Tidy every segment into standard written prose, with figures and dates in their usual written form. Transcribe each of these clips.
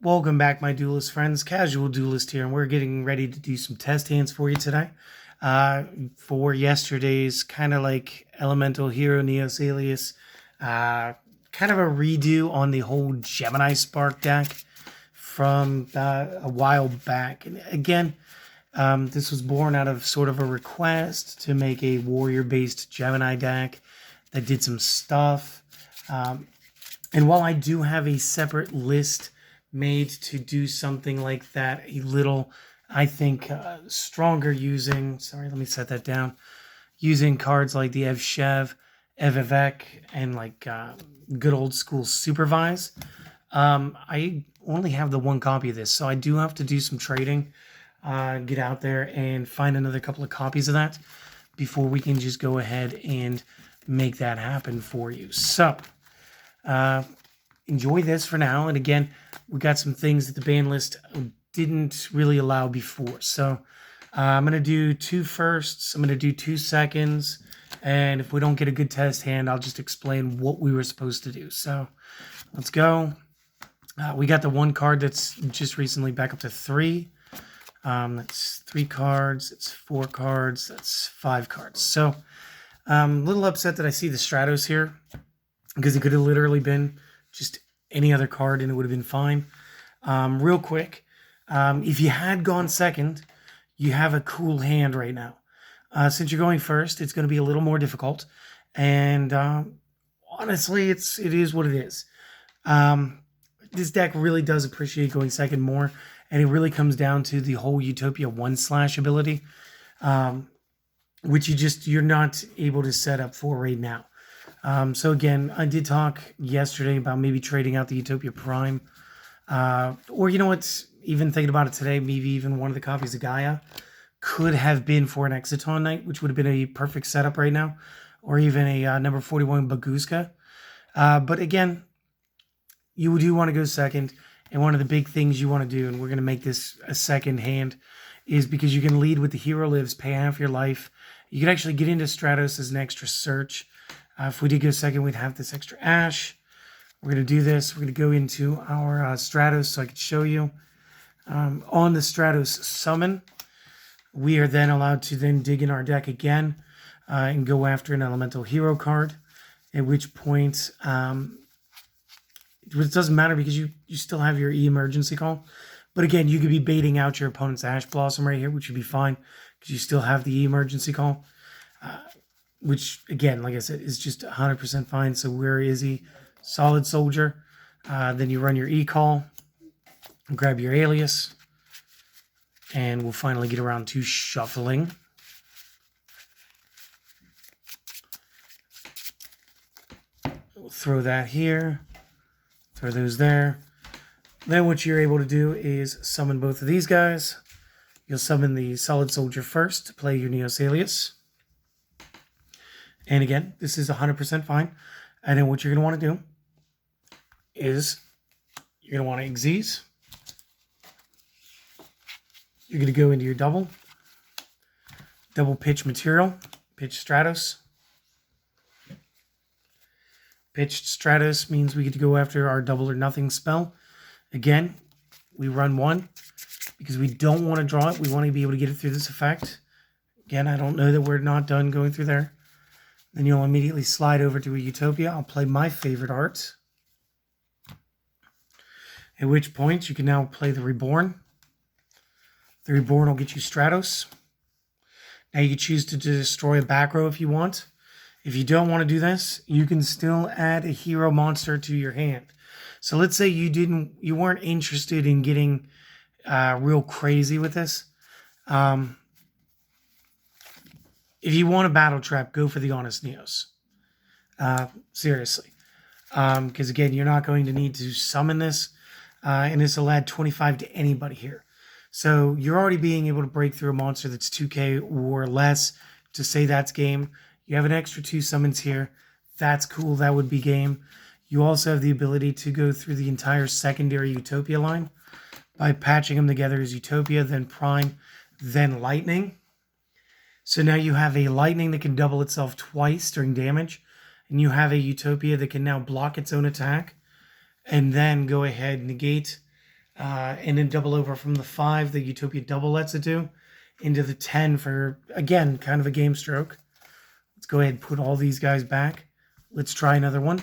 Welcome back, my duelist friends. Casual Duelist here, and we're getting ready to do some test hands for you today. For yesterday's kind of like Elemental Hero Neos Alias, kind of a redo on the whole Gemini Spark deck from a while back. And again, this was born out of sort of a request to make a warrior-based Gemini deck that did some stuff. And while I do have a separate list made to do something like that, a little, I think, stronger using, sorry, let me set that down, using cards like the Evshev, Evivek, and like good old school Supervise. I only have the one copy of this, so I do have to do some trading, get out there and find another couple of copies of that before we can just go ahead and make that happen for you. So, enjoy this for now. And again, we got some things that the ban list didn't really allow before. So I'm going to do 2 firsts. I'm going to do 2 seconds. And if we don't get a good test hand, I'll just explain what we were supposed to do. So let's go. We got the 1 card that's just recently back up to 3. That's 3 cards. It's 4 cards. That's 5 cards. So I'm a little upset that I see the Stratos here, because it could have literally been just any other card and it would have been fine. Real quick, if you had gone second, you have a cool hand right now. Since you're going first, it's going to be a little more difficult. And honestly, it is what it is. This deck really does appreciate going second more. And it really comes down to the whole Utopia 1/ ability, which you're not able to set up for right now. So again, I did talk yesterday about maybe trading out the Utopia Prime, or you know what, even thinking about it today, maybe even one of the copies of Gaia could have been for an Exiton Knight, which would have been a perfect setup right now, or even a number 41 Baguska. But again, you do want to go second, and one of the big things you want to do, and we're going to make this a second hand, is because you can lead with the Hero Lives, pay half your life. You can actually get into Stratos as an extra search. If we did go second, we'd have this extra Ash. We're going to do this. We're going to go into our Stratos so I can show you. On the Stratos summon, we are then allowed to then dig in our deck again and go after an Elemental Hero card, at which point it doesn't matter because you still have your emergency call. But again, you could be baiting out your opponent's Ash Blossom right here, which would be fine because you still have the emergency call. Which, again, like I said, is just 100% fine. So where is he? Solid Soldier. Then you run your E-Call. Grab your Alias. And we'll finally get around to shuffling. We'll throw that here. Throw those there. Then what you're able to do is summon both of these guys. You'll summon the Solid Soldier first to play your Neos Alias. And again, this is 100% fine. And then what you're going to want to do is you're going to want to Xyz. You're going to go into your double pitch material, pitch Stratos. Pitched Stratos means we get to go after our double or nothing spell. Again, we run 1 because we don't want to draw it. We want to be able to get it through this effect. Again, I don't know that we're not done going through there. Then you'll immediately slide over to a Utopia. I'll play my favorite art. At which point, you can now play the Reborn. The Reborn will get you Stratos. Now you can choose to destroy a back row if you want. If you don't want to do this, you can still add a hero monster to your hand. So let's say you weren't interested in getting real crazy with this. If you want a battle trap, go for the Honest Neos. Seriously. Because again, you're not going to need to summon this. And this will add 25 to anybody here. So you're already being able to break through a monster that's 2k or less to say that's game. You have an extra 2 summons here. That's cool. That would be game. You also have the ability to go through the entire secondary Utopia line by patching them together as Utopia, then Prime, then Lightning. So now you have a Lightning that can double itself twice during damage, and you have a Utopia that can now block its own attack, and then go ahead and negate and then double over from the 5 the Utopia double lets it do into the 10 for, again, kind of a game stroke. Let's go ahead and put all these guys back. Let's try another one.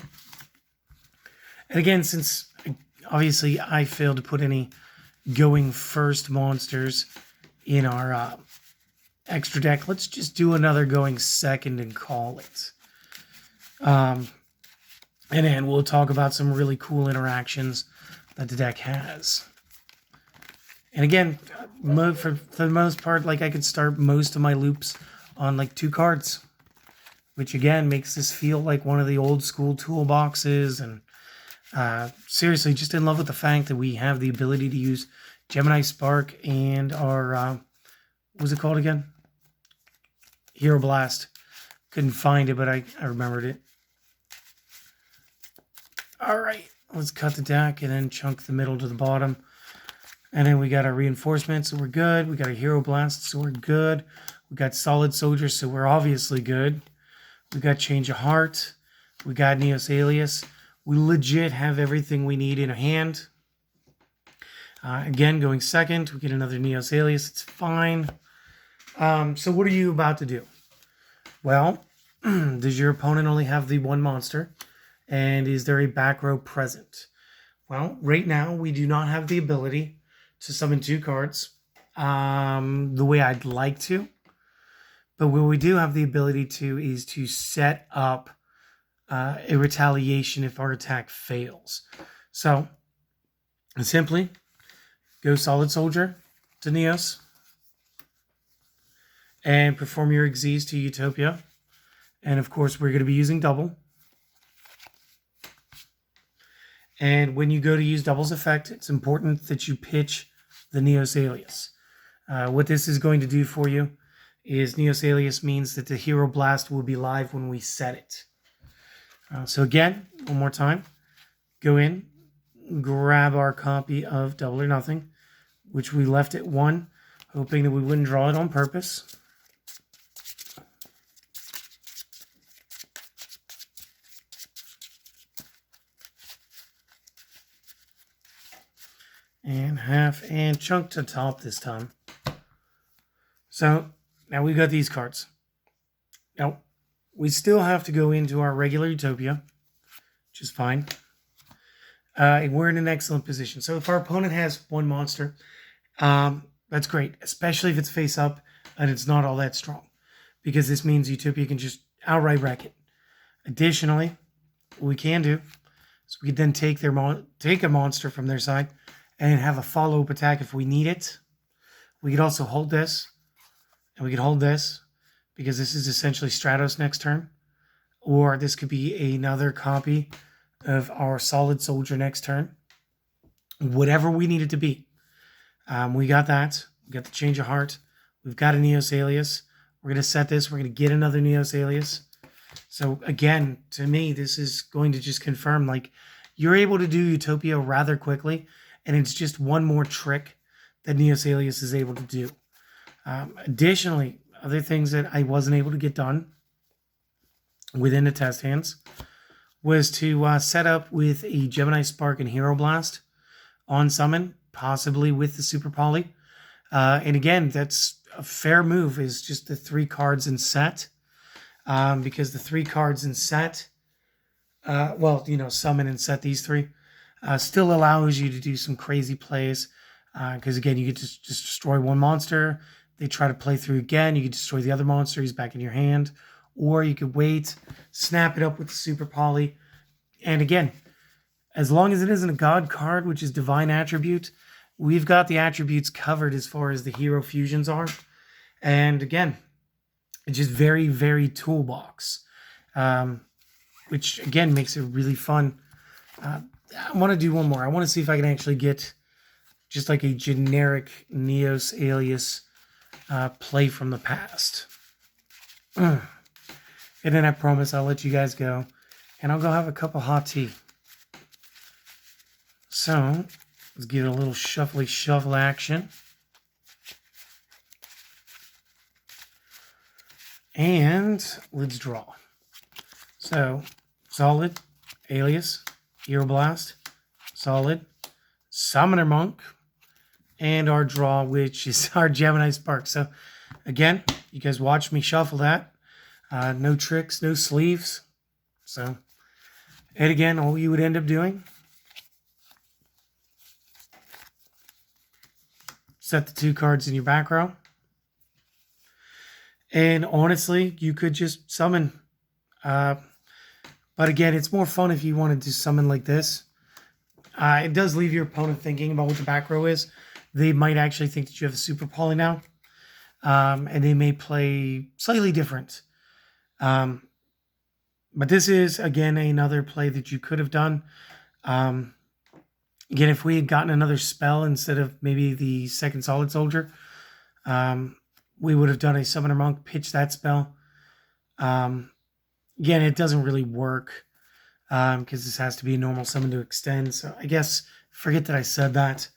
And again, since obviously I failed to put any going first monsters in our extra deck, let's just do another going second and call it. And then we'll talk about some really cool interactions that the deck has. And again, for the most part, like I could start most of my loops on like 2 cards, which again makes this feel like one of the old school toolboxes. And seriously, just in love with the fact that we have the ability to use Gemini Spark and our, what was it called again? Hero Blast. Couldn't find it, but I remembered it. All right, let's cut the deck and then chunk the middle to the bottom. And then we got our reinforcement, so we're good. We got a Hero Blast, so we're good. We got Solid Soldier, so we're obviously good. We got Change of Heart. We got Neos Alias. We legit have everything we need in hand. Again, going second, we get another Neos Alias. It's fine. So what are you about to do? Well, does your opponent only have the 1 monster? And is there a back row present? Well, right now, we do not have the ability to summon 2 cards the way I'd like to. But what we do have the ability to is to set up a retaliation if our attack fails. So, simply go Solid Soldier to Neos and perform your Xyz to Utopia. And of course, we're going to be using double. And when you go to use double's effect, it's important that you pitch the Neos Alias. What this is going to do for you is Neos Alias means that the Hero Blast will be live when we set it. So again, one more time, go in, grab our copy of Double or Nothing, which we left at 1, hoping that we wouldn't draw it on purpose. And half and chunk to top this time. So now we've got these cards. Now we still have to go into our regular Utopia, which is fine. We're in an excellent position. So if our opponent has 1 monster, that's great, especially if it's face up and it's not all that strong, because this means Utopia can just outright wreck it. Additionally, what we can do is we can then take a monster from their side and have a follow-up attack if we need it. We could also hold this, and we could hold this, because this is essentially Stratos next turn. Or this could be another copy of our Solid Soldier next turn. Whatever we need it to be. We got that. We got the Change of Heart. We've got a Neos Alias. We're going to set this. We're going to get another Neos Alias. So again, to me, this is going to just confirm, like, you're able to do Utopia rather quickly, and it's just one more trick that Neos Alias is able to do. Additionally, other things that I wasn't able to get done within the test hands was to set up with a Gemini Spark and Hero Blast on summon, possibly with the Super Poly. And again, that's a fair move, is just the 3 cards in set. Because the 3 cards in set, summon and set these 3, still allows you to do some crazy plays. Because again, you get to just destroy 1 monster. They try to play through again. You can destroy the other monster. He's back in your hand. Or you could wait, snap it up with the Super Poly. And again, as long as it isn't a God card, which is Divine Attribute, we've got the attributes covered as far as the hero fusions are. And again, it's just very, very toolbox. Which again makes it really fun. I want to do one more. I want to see if I can actually get just like a generic Neos Alias play from the past. And then I promise I'll let you guys go. And I'll go have a cup of hot tea. So, let's give it a little shuffle action. And let's draw. So, Solid, Alias, Hero Blast, Solid, Summoner Monk, and our draw, which is our Gemini Spark. So again, you guys watch me shuffle that. No tricks, no sleeves. So, and again, all you would end up doing, set the 2 cards in your back row. And honestly, you could just summon. But again, it's more fun if you wanted to summon like this. It does leave your opponent thinking about what the back row is. They might actually think that you have a super poly now. And they may play slightly different. But this is, again, another play that you could have done. Again, if we had gotten another spell instead of maybe the second Solid Soldier, we would have done a Summoner Monk, pitch that spell. Again, it doesn't really work because this has to be a normal summon to extend. So I guess forget that I said that.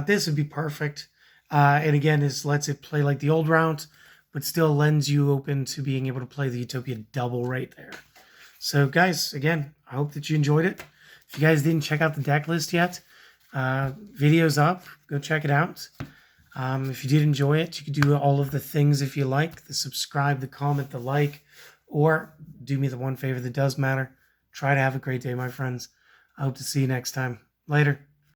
This would be perfect. And again, this lets it play like the old round, but still lends you open to being able to play the Utopia double right there. So guys, again, I hope that you enjoyed it. If you guys didn't check out the deck list yet, video's up. Go check it out. If you did enjoy it, you could do all of the things if you like. The subscribe, the comment, the like, or do me the one favor that does matter. Try to have a great day, my friends. I hope to see you next time. Later.